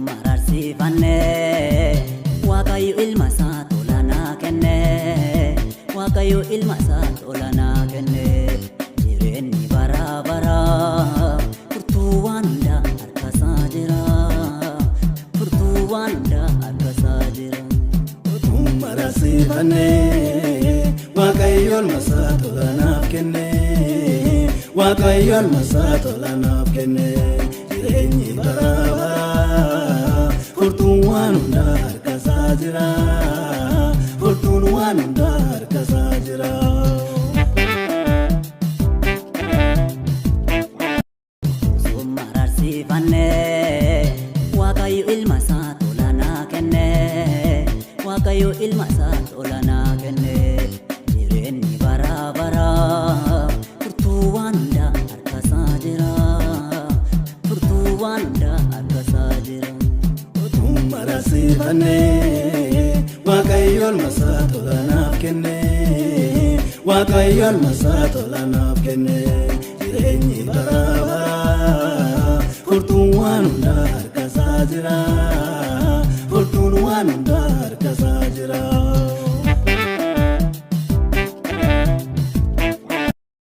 mararsifanne Waaqayyo ilma isaa tolanaa kenne Waaqayyo ilma isaa tolanaa kenne jireenyi bara bara furtuu waan hunda harka isaa jira furtuu waan hunda harka isaa jira mararsifanne Waaqayyo ilma isaa tolanaa kenne Waaqayyo ilma isaa tolanaa kenne jireenyi bara bara furtuu waan hunda harka isaa jira furtuun waan hunda harka isaa jira mararsifanne Waaqayyo ilma isaa tolanaa kenne Waaqayyo ilma isaa tolanaa kenne jireenyi bara bara furtuu waan hunda harka isaa jira furtuu waan hunda harka isaa jira mararsifanne Waaqayyo ilma isaa tolanaa kenne Waaqayyo ilma isaa tolanaa kenne jireenyi bara bara furtuun waan hunda harka isaa jira furtuun waan hunda harka isaa jira